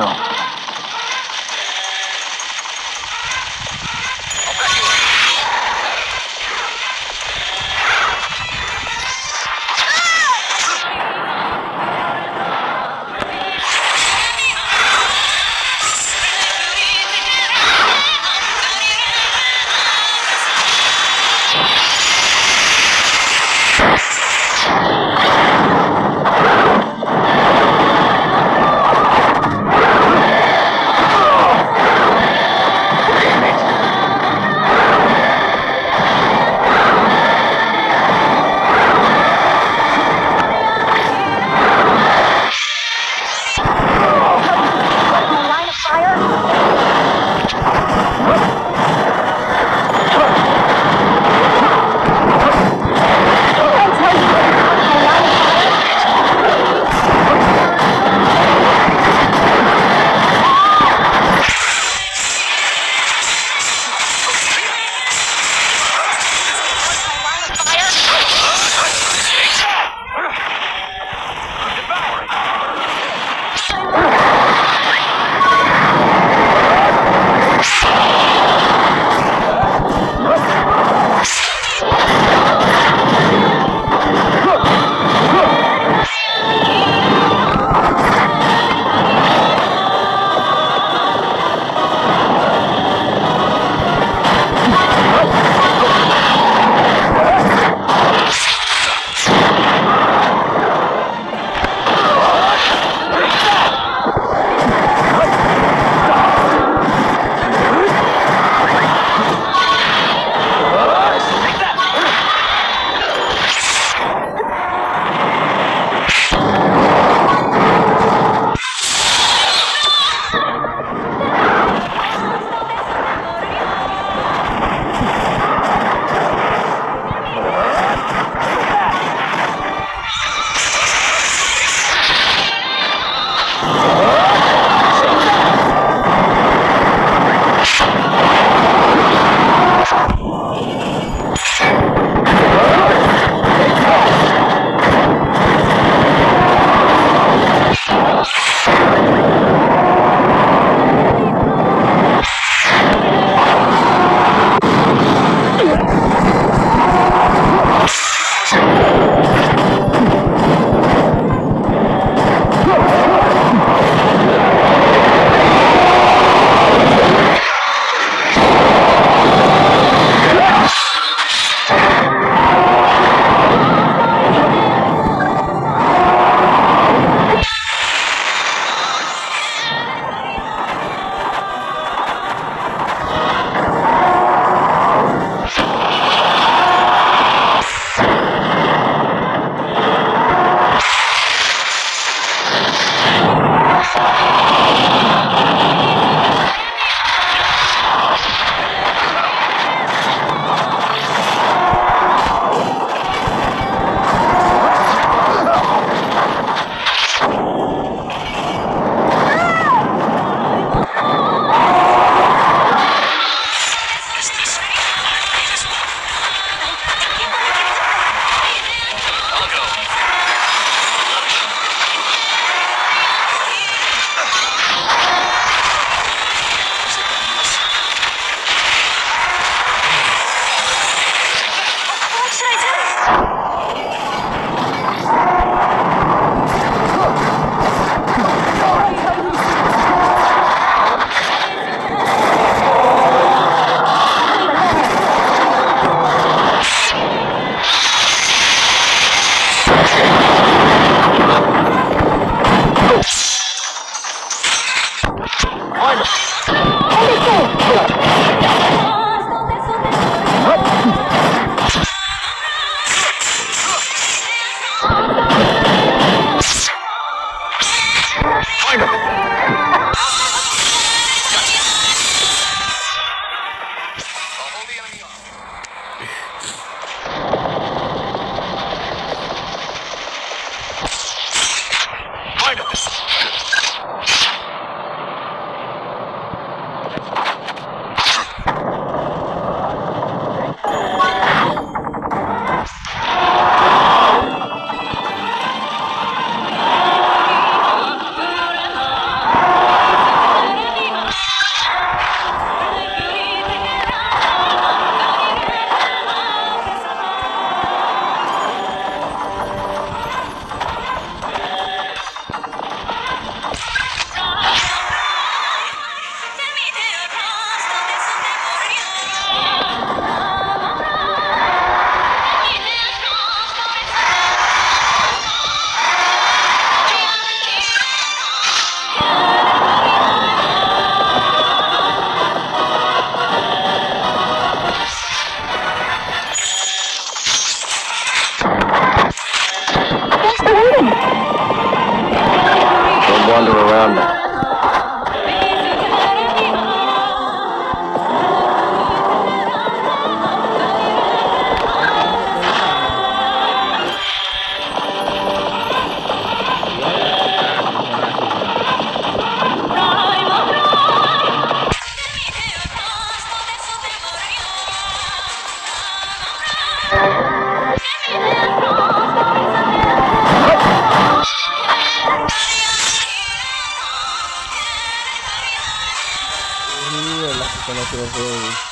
go. hole.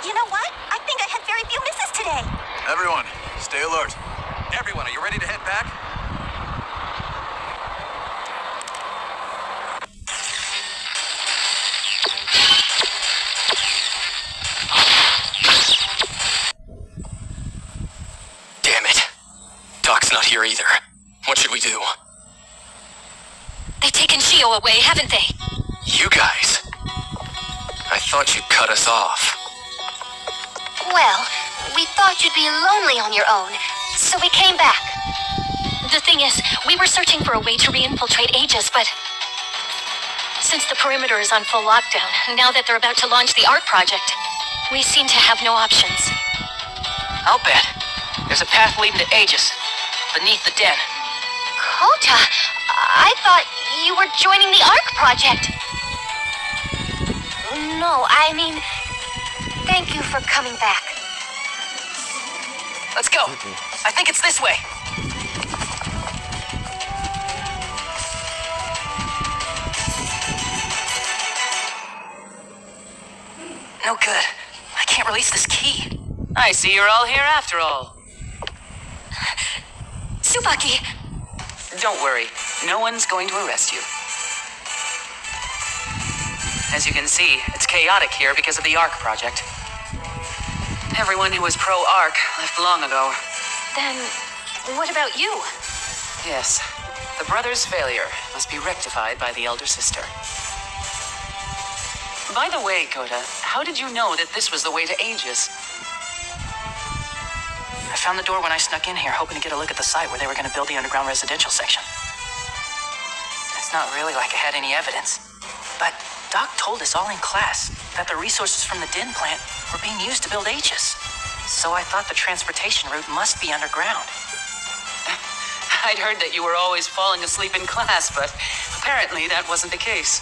You know what? I think I had very few misses today. Everyone, stay alert. Everyone, are you ready to head back? Damn it. Doc's not here either. What should we do? They've taken Shio away, haven't they? You guys? I thought you'd cut us off. Well, we thought you'd be lonely on your own, so we came back. The thing is, we were searching for a way to re-infiltrate Aegis, but since the perimeter is on full lockdown, now that they're about to launch the ARC project, we seem to have no options. I'll bet. There's a path leading to Aegis, beneath the den. Kota, I thought you were joining the ARC project. No, I mean, thank you for coming back. Let's go. I think it's this way. No good. I can't release this key. I see you're all here after all. Tsubaki! Don't worry. No one's going to arrest you. As you can see, it's chaotic here because of the ARC project. Everyone who was pro-ARC left long ago. Then, what about you? Yes. The brother's failure must be rectified by the elder sister. By the way, Kota, how did you know that this was the way to Aegis? I found the door when I snuck in here, hoping to get a look at the site where they were going to build the underground residential section. It's not really like I had any evidence. But Doc told us all in class that the resources from the Den plant were being used to build Aegis. So I thought the transportation route must be underground. I'd heard that you were always falling asleep in class, but apparently that wasn't the case.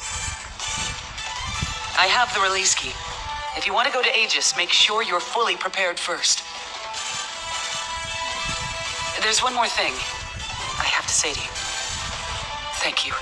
I have the release key. If you want to go to Aegis, make sure you're fully prepared first. There's one more thing I have to say to you. Thank you.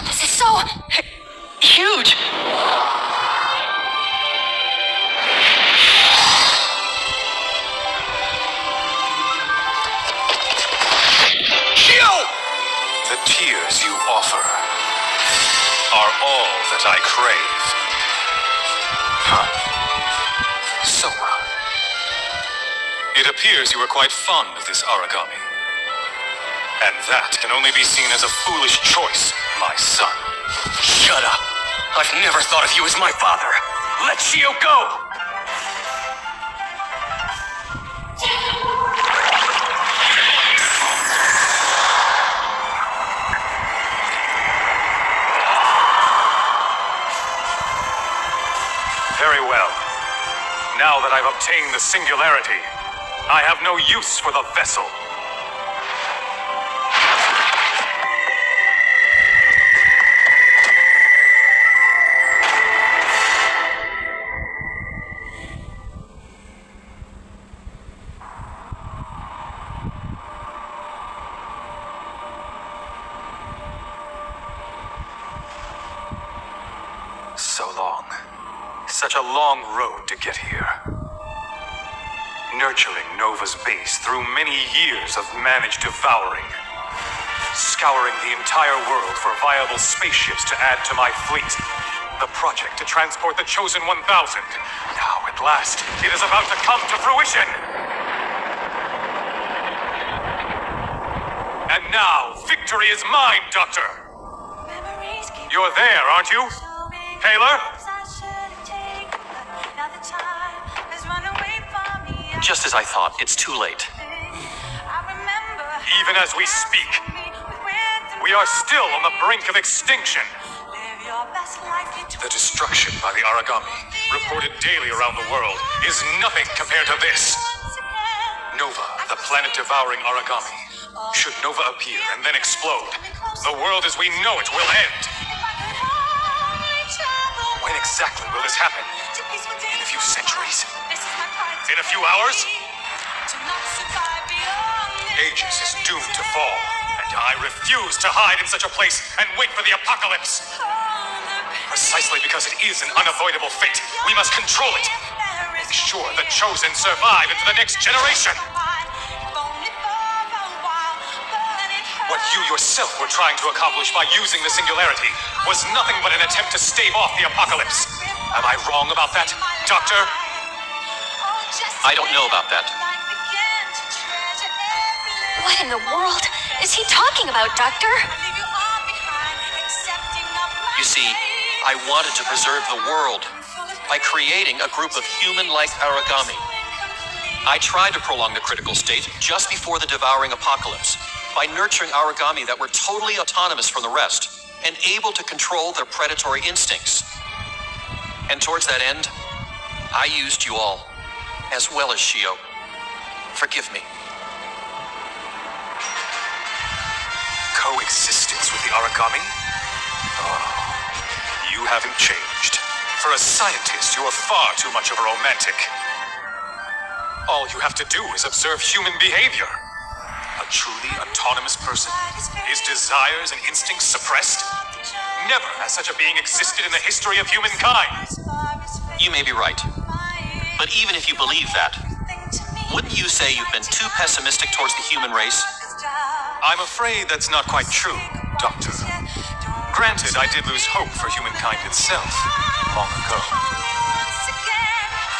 This is so Huge! The tears you offer are all that I crave. Huh. Soma. It appears you are quite fond of this origami. And that can only be seen as a foolish choice, my son. Shut up. I've never thought of you as my father. Let Shio go! that I've obtained the singularity, I have no use for the vessel. So long. Such a long road to get here. Nurturing Nova's base through many years of managed devouring. Scouring the entire world for viable spaceships to add to my fleet. The project to transport the Chosen 1000. Now, at last, it is about to come to fruition! And now, victory is mine, Doctor! You're there, aren't you? Taylor? Just as I thought, it's too late. Even as we speak, we are still on the brink of extinction. The destruction by the Aragami, reported daily around the world, is nothing compared to this. Nova, the planet-devouring Aragami. Should Nova appear and then explode, the world as we know it will end. When exactly will this happen? In a few centuries? In a few hours? Aegis is doomed to fall, and I refuse to hide in such a place and wait for the apocalypse. Precisely because it is an unavoidable fate, we must control it. Make sure the Chosen survive into the next generation. What you yourself were trying to accomplish by using the singularity was nothing but an attempt to stave off the apocalypse. Am I wrong about that, Doctor? I don't know about that. What in the world is he talking about, Doctor? You see, I wanted to preserve the world by creating a group of human-like Aragami. I tried to prolong the critical state just before the devouring apocalypse by nurturing Aragami that were totally autonomous from the rest and able to control their predatory instincts. And towards that end, I used you all, as well as Shio. Forgive me. Coexistence with the Aragami? Oh, you haven't changed. For a scientist, you are far too much of a romantic. All you have to do is observe human behavior. A truly autonomous person? His desires and instincts suppressed? Never has such a being existed in the history of humankind. You may be right. But even if you believe that, wouldn't you say you've been too pessimistic towards the human race? I'm afraid that's not quite true, Doctor. Granted, I did lose hope for humankind itself long ago.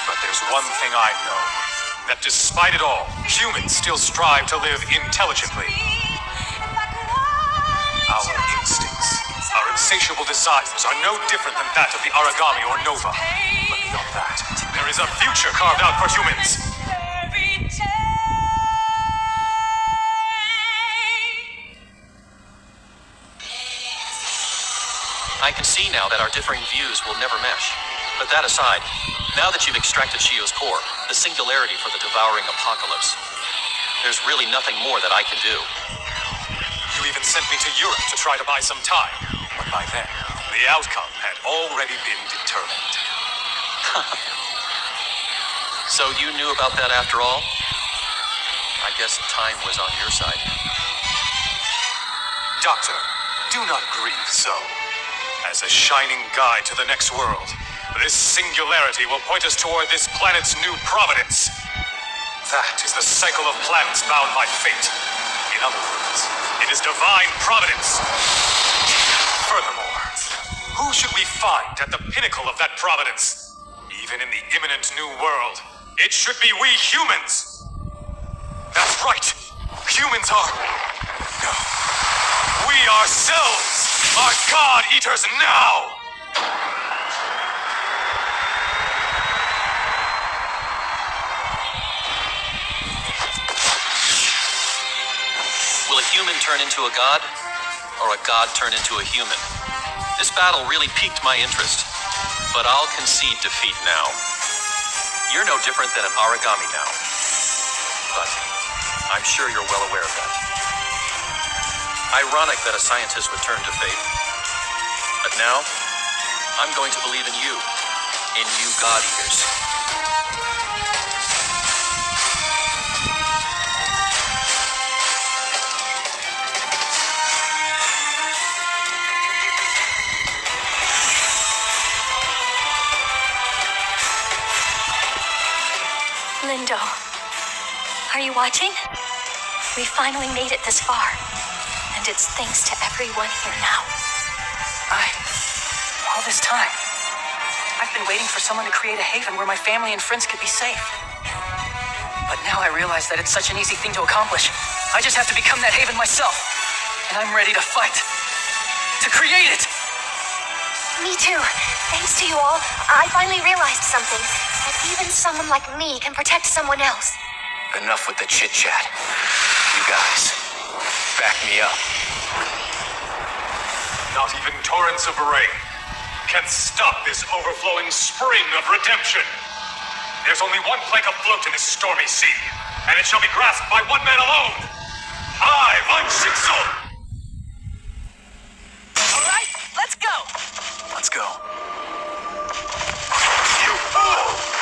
But there's one thing I know. That despite it all, humans still strive to live intelligently. Our instincts, our insatiable desires are no different than that of the Aragami or Nova. But beyond that, there is a future carved out for humans. I can see now that our differing views will never mesh. But that aside, now that you've extracted Shio's core, the singularity for the devouring apocalypse, there's really nothing more that I can do. You even sent me to Europe to try to buy some time. But by then, the outcome had already been determined. So you knew about that after all? I guess time was on your side. Doctor, do not grieve so. As a shining guide to the next world, this singularity will point us toward this planet's new providence. That is the cycle of planets bound by fate. In other words, it is divine providence. Furthermore, who should we find at the pinnacle of that providence? Even in the imminent new world, it should be we humans. That's right. Humans are... No. We ourselves are God-eaters now! Will a human turn into a god, or a god turn into a human? This battle really piqued my interest, but I'll concede defeat now. You're no different than an origami now. But I'm sure you're well aware of that. Ironic that a scientist would turn to fate. But now, I'm going to believe in you God Eaters. Lindo, are you watching? We finally made it this far. And it's thanks to everyone here now. All this time, I've been waiting for someone to create a haven where my family and friends could be safe. But now I realize that it's such an easy thing to accomplish. I just have to become that haven myself. And I'm ready to fight. To create it! Me too. Thanks to you all, I finally realized something. That even someone like me can protect someone else. Enough with the chit-chat. You guys, back me up. Not even torrents of rain can stop this overflowing spring of redemption. There's only one plank afloat in this stormy sea, and it shall be grasped by one man alone. I, Von Schicksal! All right, let's go! Let's go. You fool!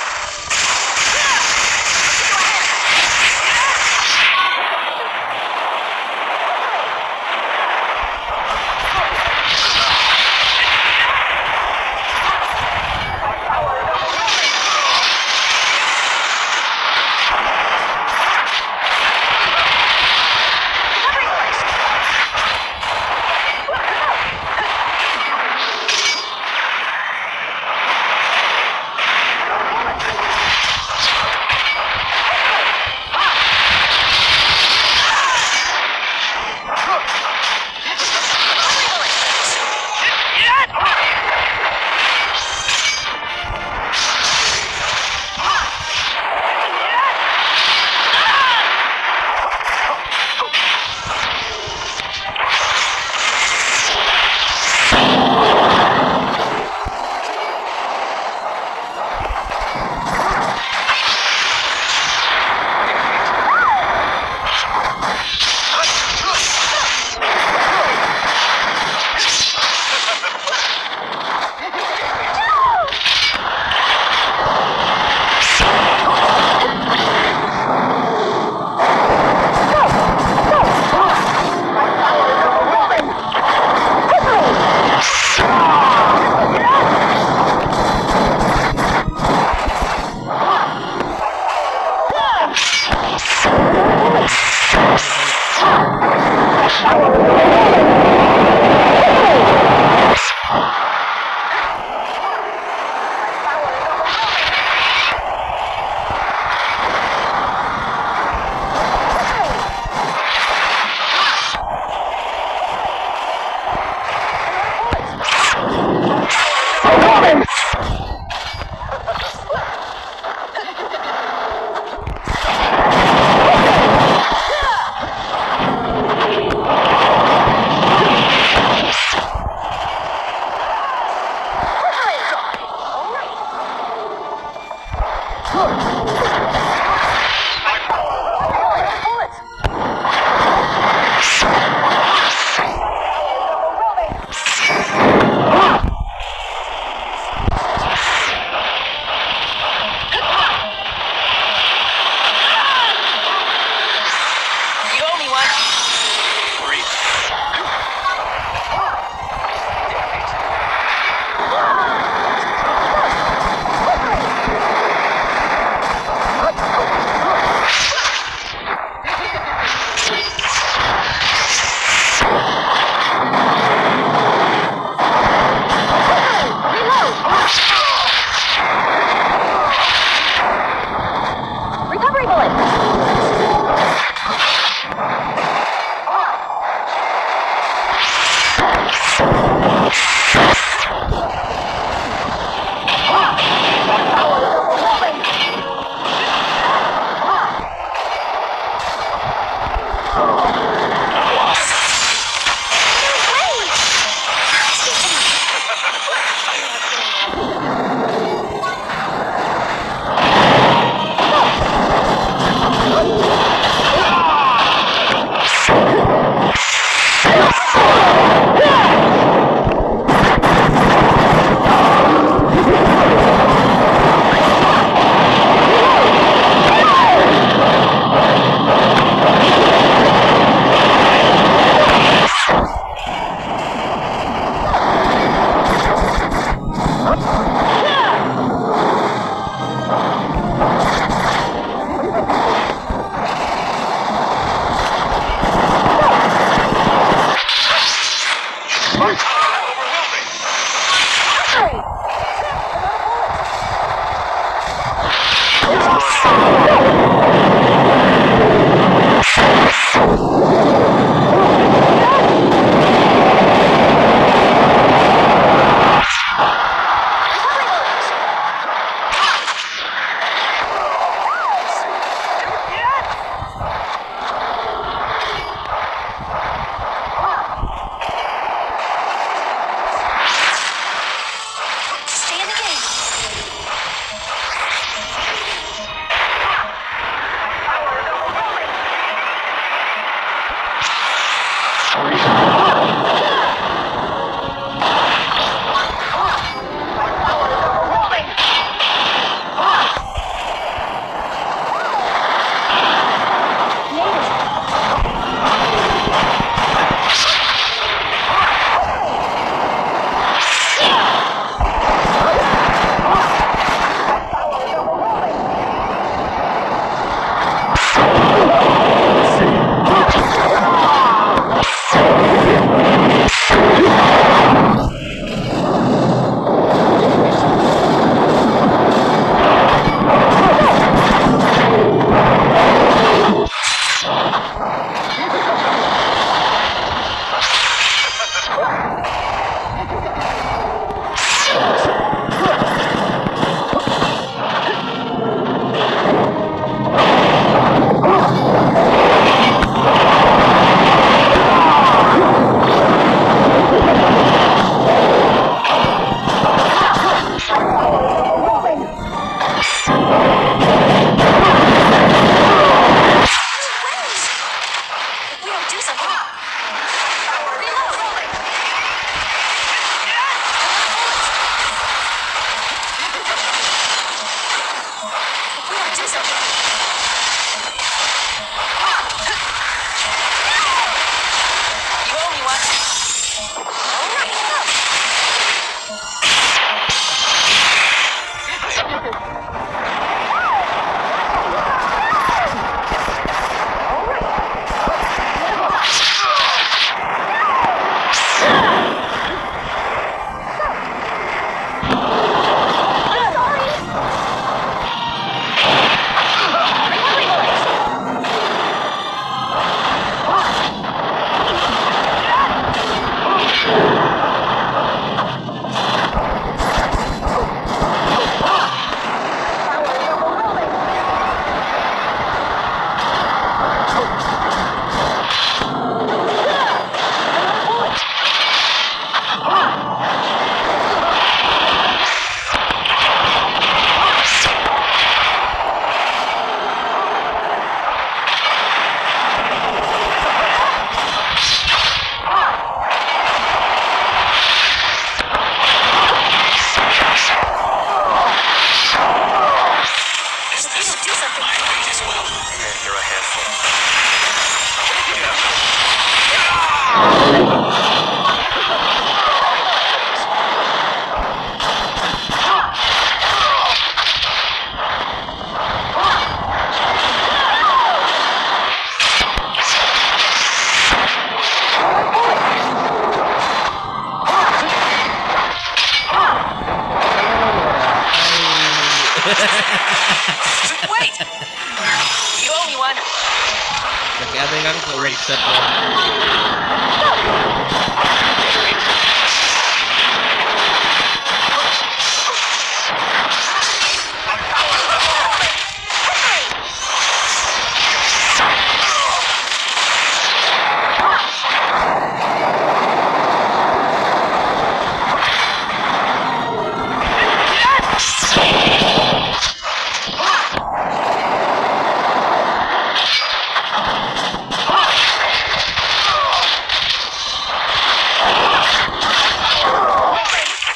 Kaya ada kan ke website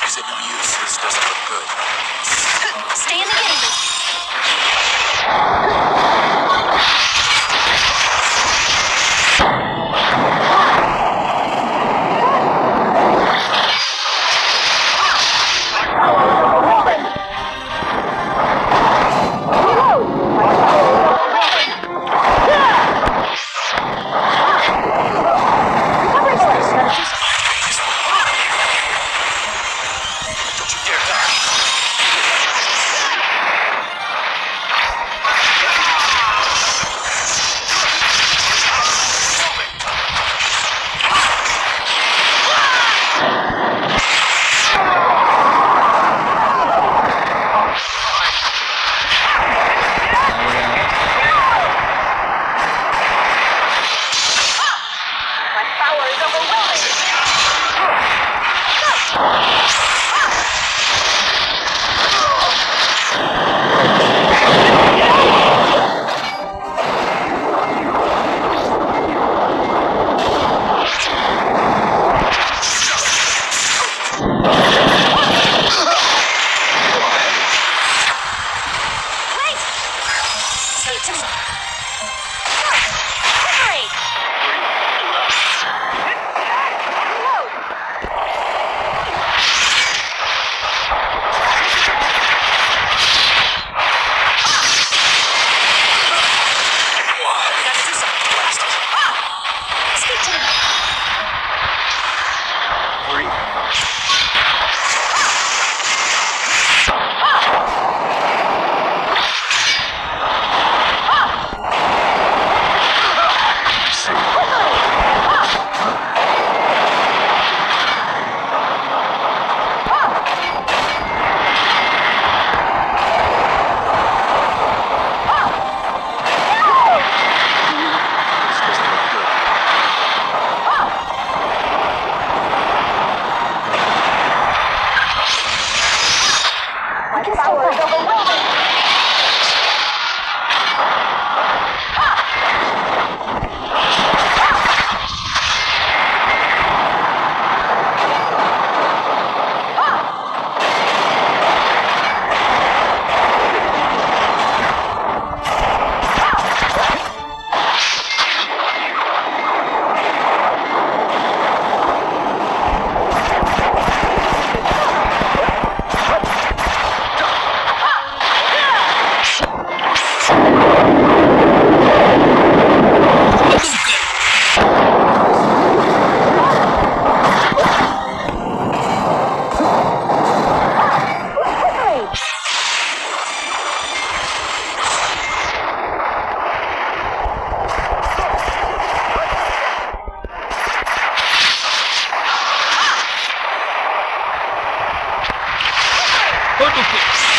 Is it no use? This doesn't look good. Stay in the game. Don't you dare die. Wait! Speak to me. Hurry! Speak to me.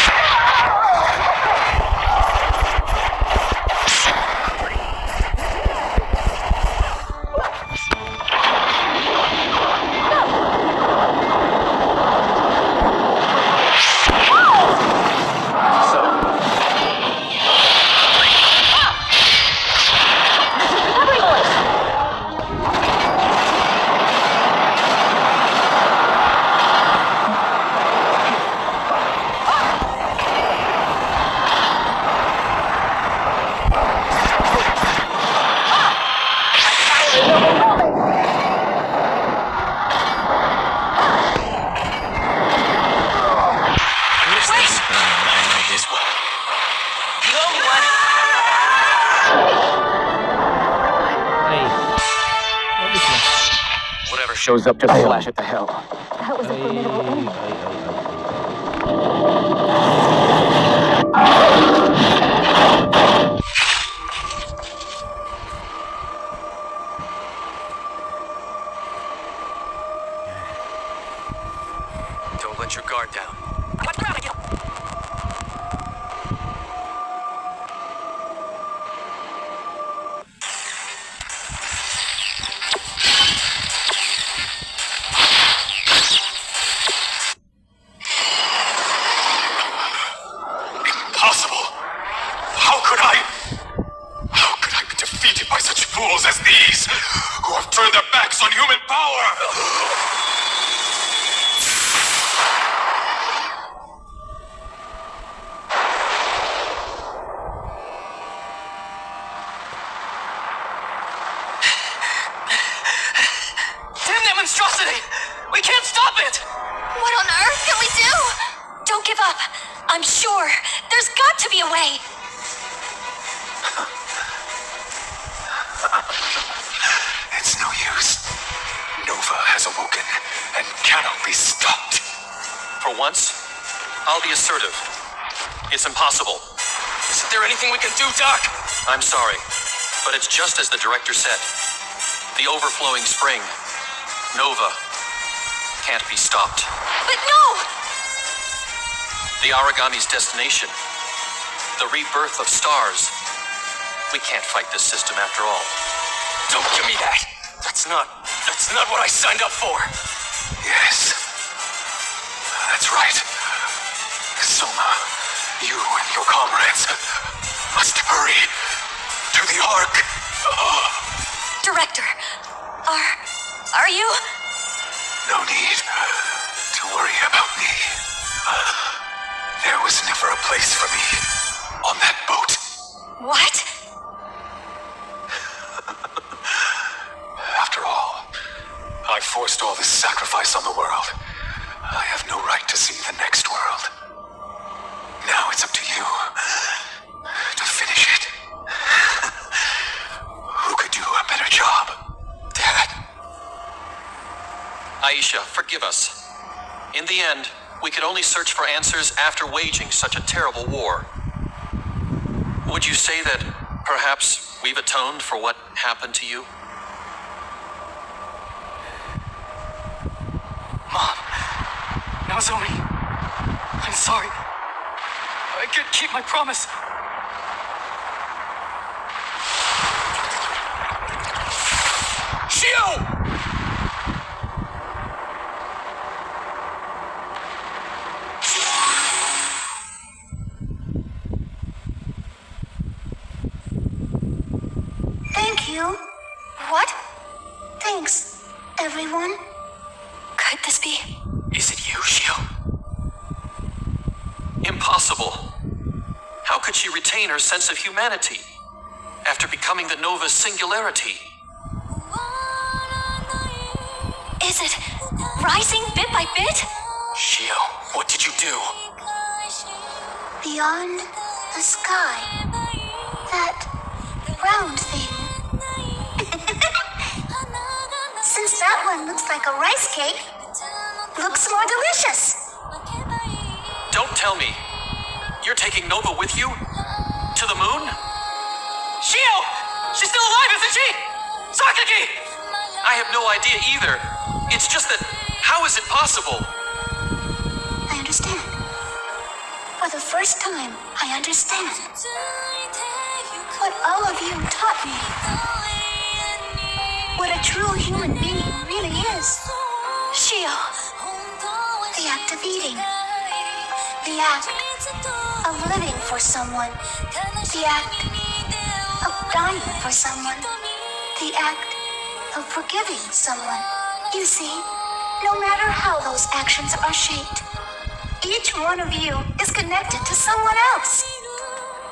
shows up, just slash it to hell. That was a formidable enemy. Let your guard down. Impossible! How could I be defeated by such fools as these, who have turned their backs on human power? Damn that monstrosity! We can't stop it! What on earth can we do? Don't give up. I'm sure. There's got to be a way. It's no use. Nova has awoken and cannot be stopped. For once, I'll be assertive. It's impossible. Isn't there anything we can do, Doc? I'm sorry, but it's just as the director said. The overflowing spring, Nova, can't be stopped. But no! The Origami's destination, the rebirth of stars. We can't fight this system after all. Don't give me that. That's not what I signed up for. Yes. That's right. Soma, you and your comrades must hurry to the Ark. Director, are you? No need to worry about me. There was never a place for me on that boat. What? After all, I forced all this sacrifice on the world. I have no right to see the next world. Now it's up to you to finish it. Who could do a better job? Dad? Aisha, forgive us. In the end, we could only search for answers after waging such a terrible war. Would you say that perhaps we've atoned for what happened to you? Mom. Naozomi. I'm sorry. I could keep my promise. Shio! Thank you. What? Thanks, everyone. Could this be? Is it you, Shio? Impossible. How could she retain her sense of humanity after becoming the Nova's singularity? Is it rising bit by bit? Shio, what did you do? Beyond the sky. That round thing. Since that one looks like a rice cake, looks more delicious. Don't tell me. You're taking Nova with you? To the moon? Shio! She's still alive, isn't she? Sakaki! I have no idea either. It's just that, how is it possible? I understand. For the first time, I understand. What all of you taught me. What a true human being really is. Shio. The act of eating. The act of living for someone. The act of dying for someone. The act of forgiving someone. You see, no matter how those actions are shaped, each one of you is connected to someone else.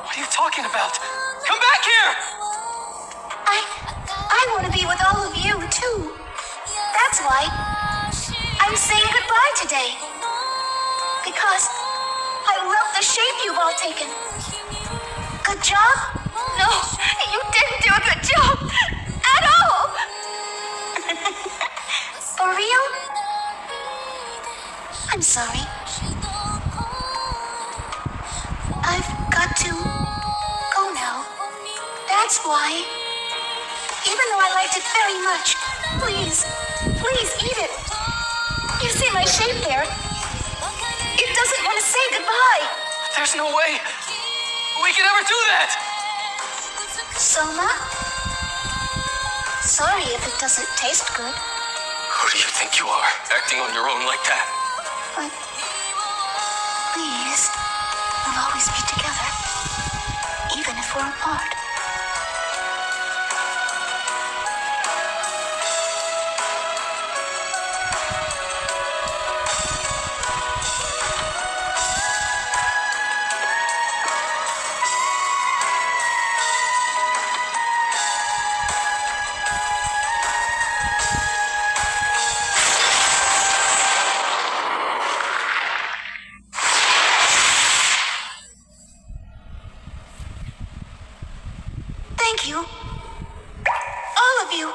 What are you talking about? Come back here! I want to be with all of you, too. That's why I'm saying goodbye today. Because I love the shape you've all taken. Good job? No, you didn't do a good job at all. For real? I'm sorry. I've got to go now. That's why. Even though I liked it very much, please eat it. You see my shape there? It doesn't want to say goodbye. There's no way we can ever do that! Soma? Sorry if it doesn't taste good. Who do you think you are, acting on your own like that? But please, we'll always be together, even if we're apart. Thank you. All of you.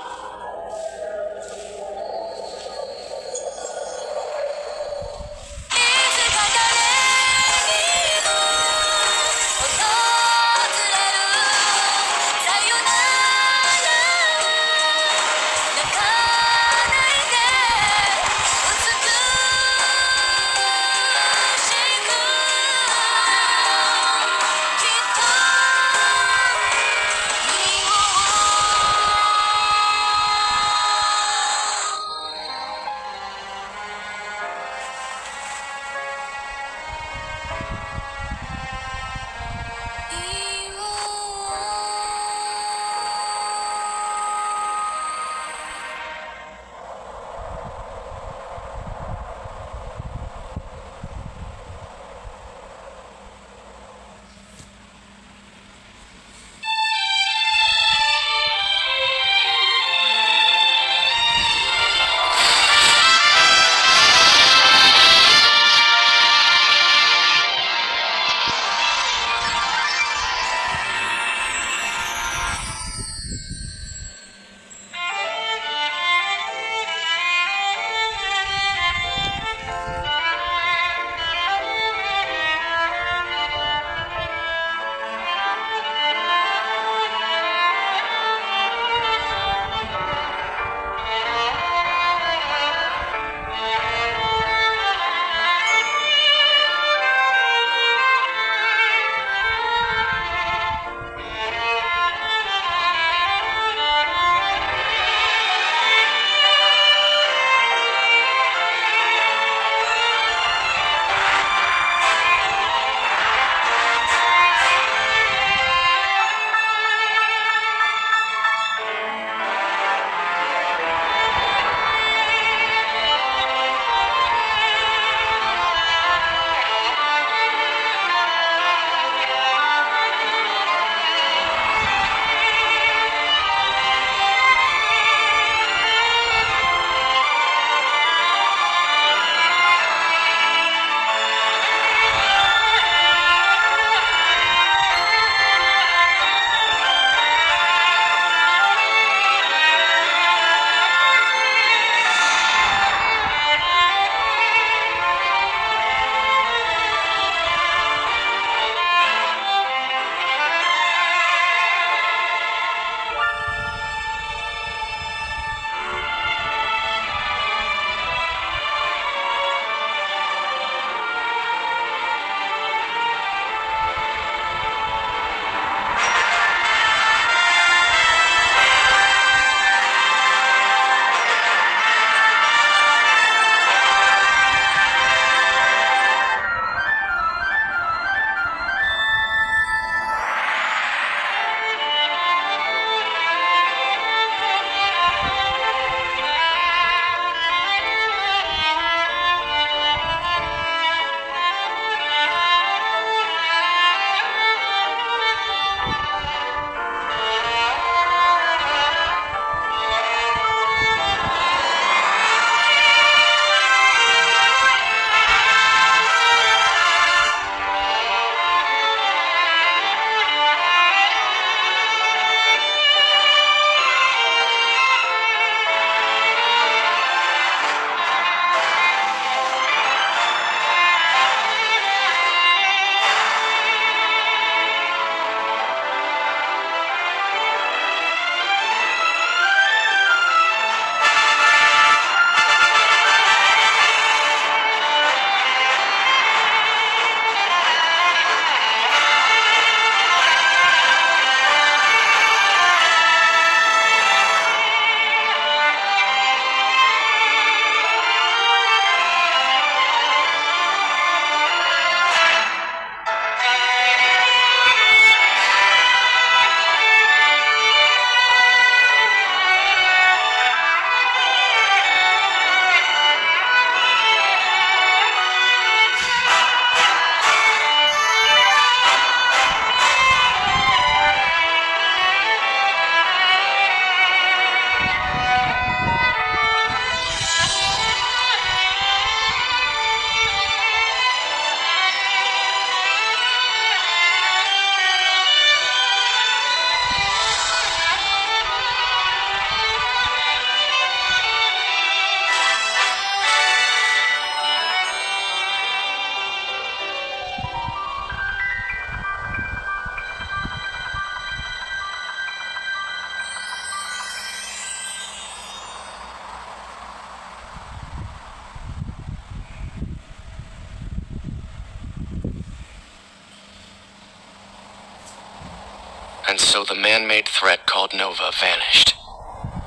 So the man-made threat called Nova vanished.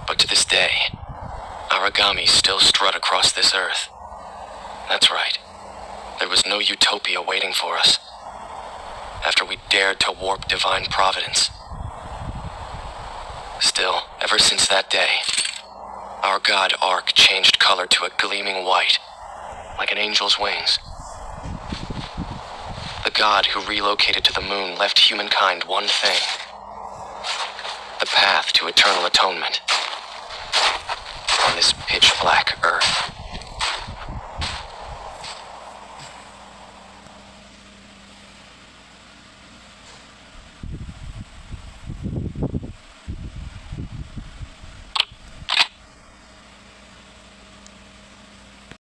But to this day, Aragamis still strut across this earth. That's right. There was no utopia waiting for us after we dared to warp divine providence. Still, ever since that day, our god Ark changed color to a gleaming white, like an angel's wings. The god who relocated to the moon left humankind one thing: the path to eternal atonement on this pitch-black earth.